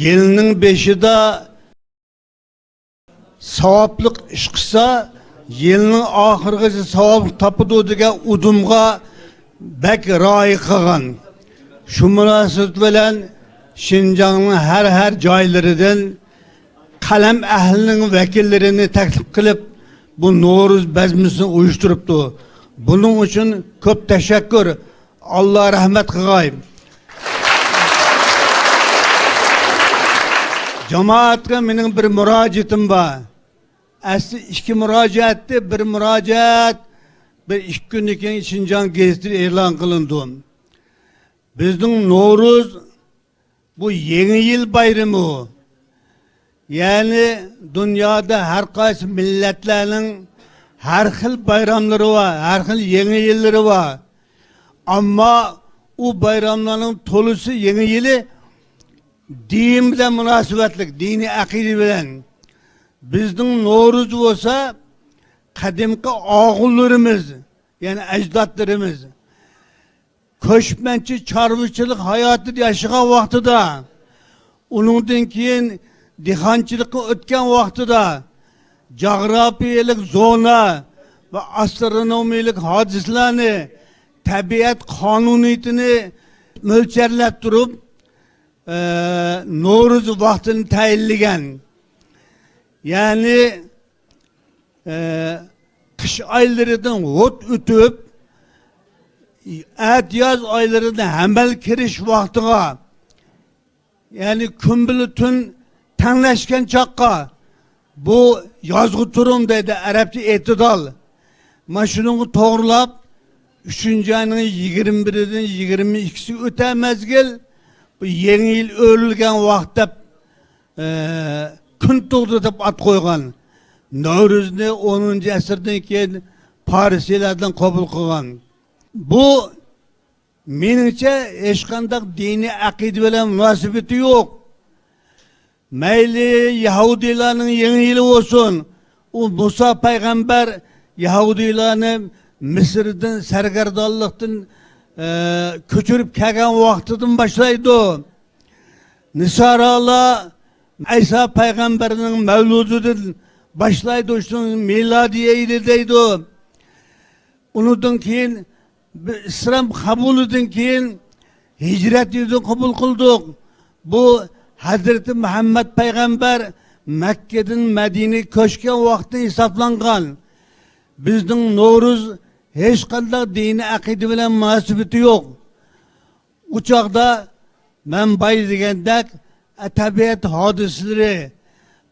Yılının beşida savaplık iş qilsa, yılının ahirgisi savap tapıdı degan udumga bek ra'y qilgan. Şu münasebet bilen Şinjan'ın her joylaridan kalem ahlinin vekillerini taklif qilib bu No'ruz bezmisini uyushtiribdi. Bunun için köp teşekkür. Allah rahmet qilgay. Cemaatga mening bir murojaatim bor. Asli ikki murojaatdi, bir murojaat bir 2 kundan keyin Şinjan gazetida e'lon qilindi. Bizning No'ruz bu yeni yıl bayramı. Yani dünyada her qaysi milletlerinin her xil bayramları var, her xil yeni yılları var. Ama o bayramların tolusu yeni yılı din bilen münasebetlik, dini akide bilen. Bizning No'ruz olsa kadimki ağullarımız, yani ecdatlarımız köşmençi çarvıçılık hayatı yaşayan vaxtida, onundan keyin dehqonchilikqa o'tgan vaqtida coğrafiyalik zona ve astronomiyalik hodisalarni, tabiat qonuniyatini mo'lcharlab turib No'ruz vaqtini tayinlagan. Yani kış aylarından o't o'tib yaz aylarında hamel kirish vaqtiga, yani kun bilan tun tanlashgan chaqqa bu yozg'i turum deydi arabcha e'tidol. Mana shuni to'g'rilab 3-oyning 21-dan 22-si o'ta mezgil bu yeni yil o'rilgan vaqt deb kun tug'di deb at qo'ygan. No'ruzni 10-asrdan keyin Parisliklardan qabul qilgan. Bu meningcha hech qanday diniy aqida bilan munosabati yo'q. Mayli Yahudilarning yeni yili olsun, o Musa peygamber Yahudilarni Mısır'dan sargardonlikdan ko'chirib kelgan vaqtidan boshlaydi. Nisoralar İsa peygamberning mavludidan boshlaydi, shu milodiy yili deydi. Undan keyin İslam qabulidan keyin hicret yilini qabul qildik. Bu Hazreti Muhammed Peygamber Mekke'den Medine'ye koşkan vakti hesaplangan. Bizning No'ruz hech qanday dini aqida bilan munosabati yo'q. U chaqda men bay degandek tabiat hodisalari,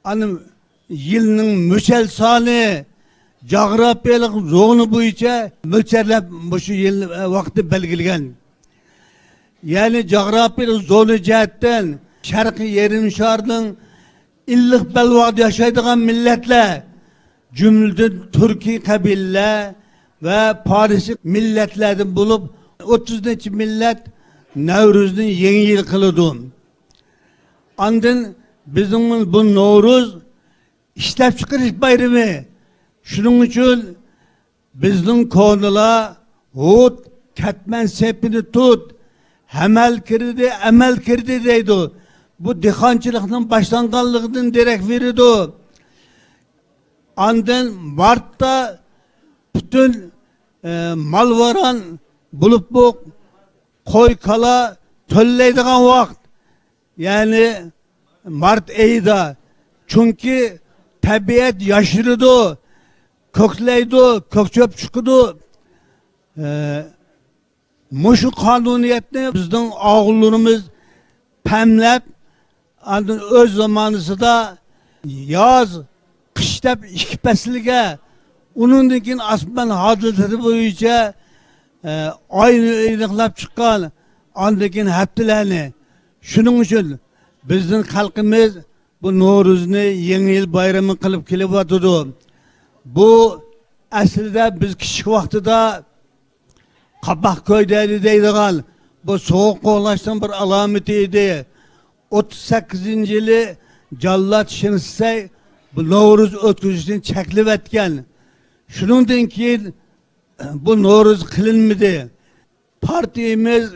ani yilning mushal soni, coğrafiyalik zona bo'yicha mo'lcharlab shu yil vaqti belgilangan. Yani coğrafiyalik zona jihatdan Şarkı yerin şarının illik belvada yaşaydıgan milletler, cümleden Türkiye kabiller ve Paris'i milletlerden bulup 30 millet Nevruz'un yeni yıl kılıdı. Andın bizim bu No'ruz işlep çıkarış bayramı. Şunun için bizim konular hut katman sepini tut, emel kirdi deydi. Bu dehqonchilikning başlanganligidan derek verirdi. Andın Mart'ta bütün malvaran bulup bu koy kala tölleydiğen vaqt. Yani Mart ayida. Çünkü tabiat yaşırdı, kökleydi, kökçöp çıkıdı. Muşu kanuniyetini bizden ağullarımız pemlep, öz zamanısında yaz, kış deb 2 faslga, undan keyin asman hodisasi bo'yicha oyni aniqlab chiqqan, undan keyin haftalarni. Shuning uchun bizning xalqimiz bu No'ruzni yangi yil bayrami qilib kelyapti. Bu aslida biz kichik vaqtida Qabaqko'ydagi deydigan bu soğuk qo'llashning bir alomati edi. 38-yili Jallat Shinsay bu No'ruz o'tkazishni cheklab etgan. Shuningdan keyin bu No'ruz qilinmadi. Partiyamiz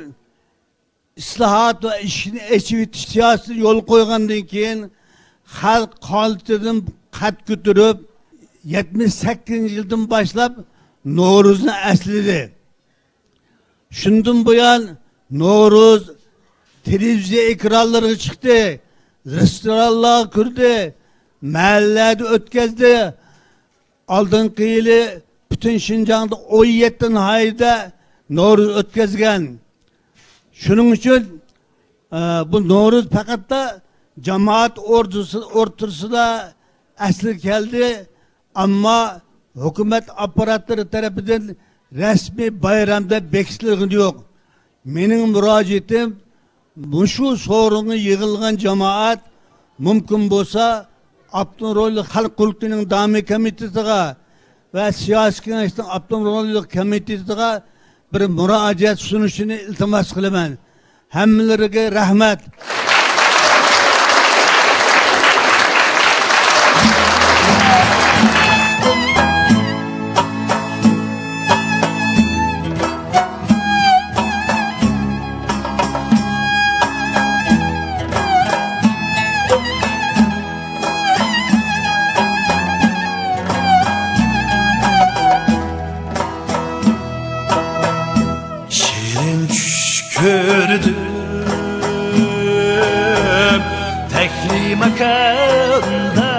islohot va ishni echib etish siyosiy yo'l qo'ygandan keyin xalq qolitidan qad ko'tarib 78-yildan boshlab Navro'zni aslidi. Shundan buyon Navro'z televiziya ekranlariga chiqdi, restoranlarga kirdi, mahallalarda o'tkazdi. Oldingi yili butun Şinjan'da 17 hayda Navro'z o'tkazgan. Shuning uchun bu Navro'z faqat da cemaat o'rtasida asli keldi, ammo hukumat apparatları tarafından resmi bayramda bekitilgani yo'q. Mening murojaatim shu sorunga yig'ilgan jamoat mumkin bo'lsa Abdurrahmanlik xalq qurultiyining dami komitetiga va siyosiy kengashning Abdurrahmanlik komitetiga bir murojaat sunishini iltimos qilaman. Hammalariga rahmat. Gördüm tekli makanda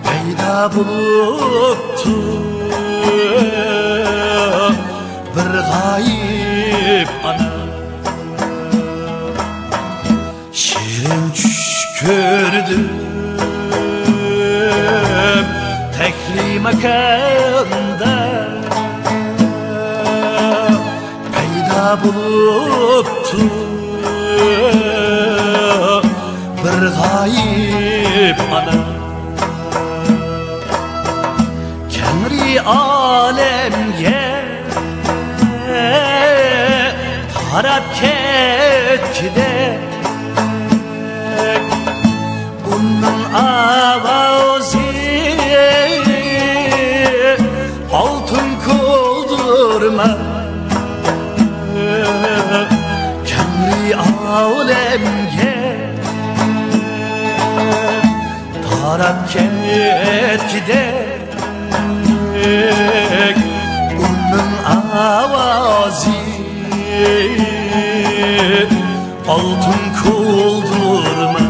peyda buluptu bir gayip ana. Şirin çüş gördüm tekli makanda buluptu bir gayip ana. Kemri alemge tarap ketkide bunun avazı altın kuldurma. Kemri alemge taraf ketkide onun avazı altın kuldurma.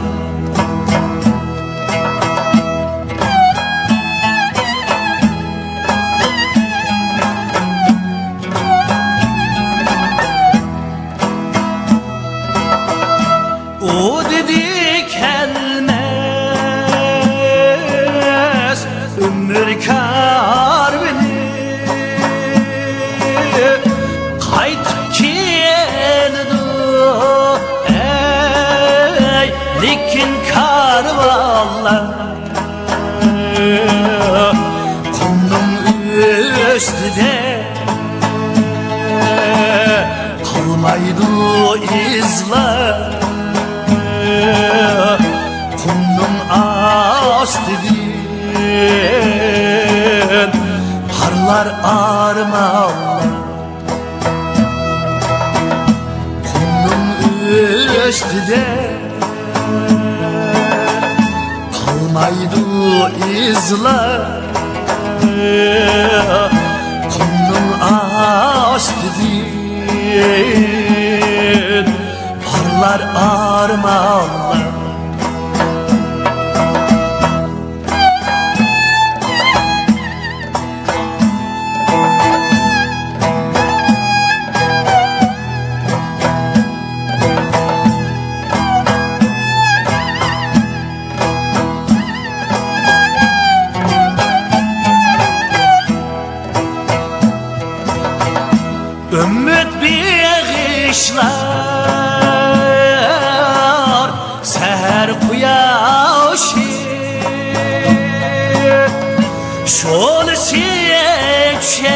O dedi gelmez ömür karbini kaytıp geldi ey lekin karvallar kumdum üstüde kalmaydı izler. Kumdum astidin parlar armağanlar. Kumdum üstüde kalmaydı izler. Kumdum astidin parlar armağanlar. Ümmet bir kışlar seher kuyaşı şol çiçekler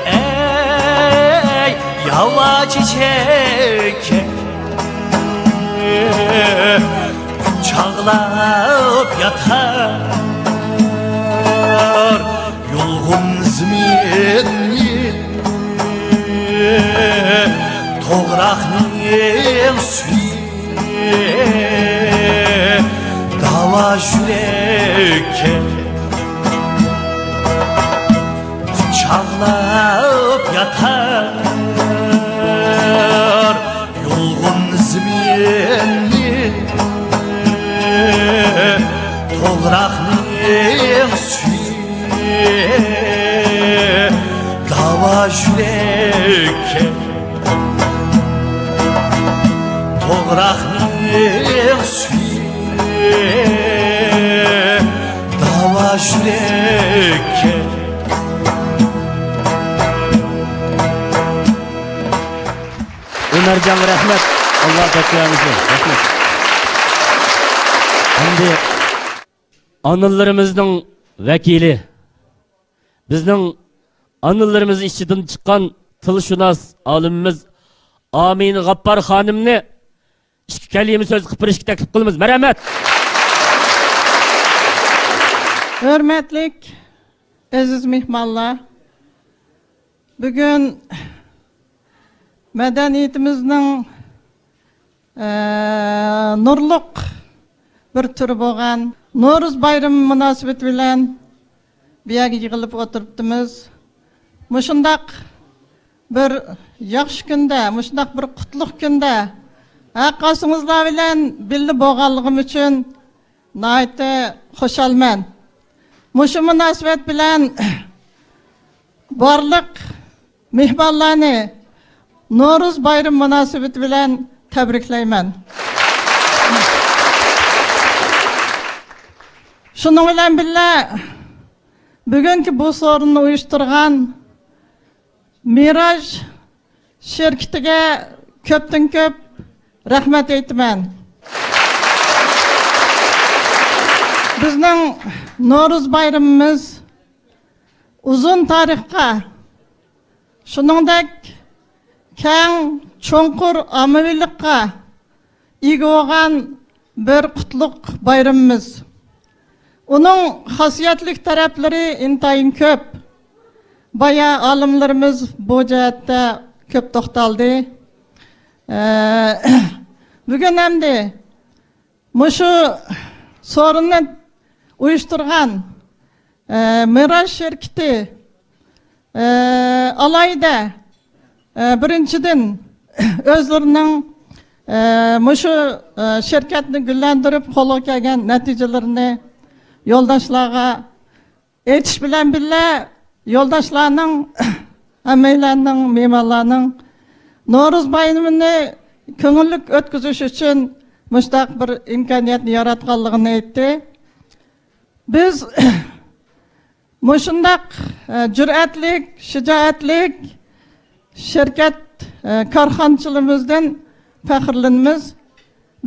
ey yavaş çiçek çağlap yatar yolgun zminni dava yürekке kucaklayıp yatar yolgun zminli toprağın suyu dava yürekke toprağın suyu dava yürekke Ömercan rahmet. Allah bekleyenizin. Rahmet. Şimdi anılarımızın vekili, bizning anılarımız içinden çıkan tilshunos alimimiz Amin G'appar xonimni ikki kalima so'z qilib berishga taklif qilamiz. Marhamat. Hürmetlik, aziz mehmonlar, bugün medeniyetimizin nurluq bir türü bo'lgan No'ruz bayrami munosabati bilan bu yerga yig'ilib o'tiribmiz. Mushundaq bir yaxshi kunda, mushundaq bir qutlug' kunda haqqasingizlar bilan birga bo'lganligim uchun nihoyatda xushalman. Mushu munosabat bilan barliq mehmonlarni No'ruz bayrami munosabati bilan tabriklayman. Şunun bilan birga bugungi bu so'rinni uyushtirgan Miraj şirkatiga ko'pdan ko'p rahmat aytaman. Bizning No'ruz bayramimiz uzun tarixga, shuningdek keng cho'nqur ommavilikqa ega bo'lgan bir qutlug' bayramimiz. Onun xosiyatli taraflari intayin ko'p. Baya olimlarimiz bu jihatda ko'p to'xtaldi. Bugun hamda mushu so'rinni uyushtirgan Miraj şirkati alayda birinchidan o'zlarining mushu şirkatni gullantirib qo'lga kelgan natijalarini yoldaşlarga aytish bilan birga yoldaşlarning hammalarning mehmonlarning No'ruz bayramini ko'ngillik o'tkazish uchun mushtaq bir imkoniyatni yaratganligini aytdi. Biz mushundaq jur'atlik, shijoatlik şirkat korxonchiligimizdan faxrlanamiz.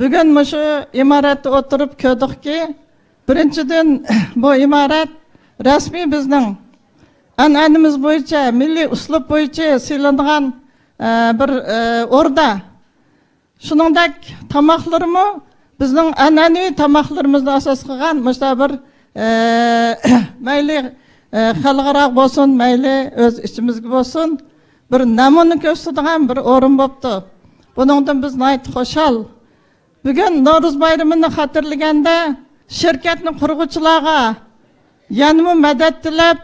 Bugun mushu imoratda o'tirib ko'rdikki, birinchidan bu imorat rasmiy bizning an'anamiz bo'yicha, milliy uslub bo'yicha siylangan bir o'rda. Shuningdek, tamoqlarimiz bizning an'anaviy tamoqlarimizni asos qilgan mana bir mayli xalqaro bo'lsin, mayli o'z ichimizga bo'lsin, bir namuna ko'rsatadigan bir o'rin bo'libdi. Buningdan biz nihoyat xushal. Bugun No'ruz bayramini xotirlaganda şirkatning qurg'uvchilariga yanimi madad tilab,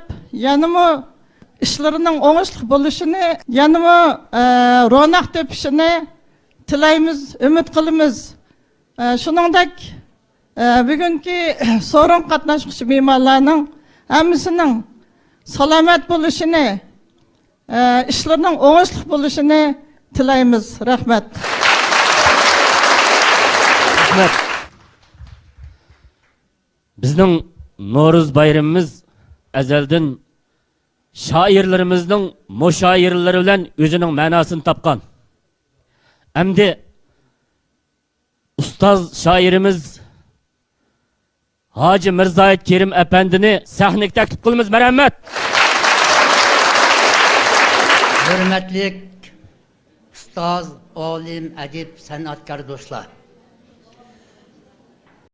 yanimi ishlarining o'ngishli bo'lishini, yanimi ro'naq tepishini tilaymiz, umid qilamiz. Shuningdek, bugungi so'rin qatnashuvchi mehmonlarning hammasining salomat bo'lishini, ishlarining o'ngishli bo'lishini tilaymiz. Rahmat. Rahmat. Bizning No'ruz bayramimiz azaldan shoirlarimizning mushoirlari bilan o'zining ma'nosini topgan. Hamda ustoz shoirimiz Hoji Mirzoyit Kerim apandini sahnaga taklif qilamiz. Marhamat. Hürmetlik ustoz, olim, adib, san'atkor do'stlar.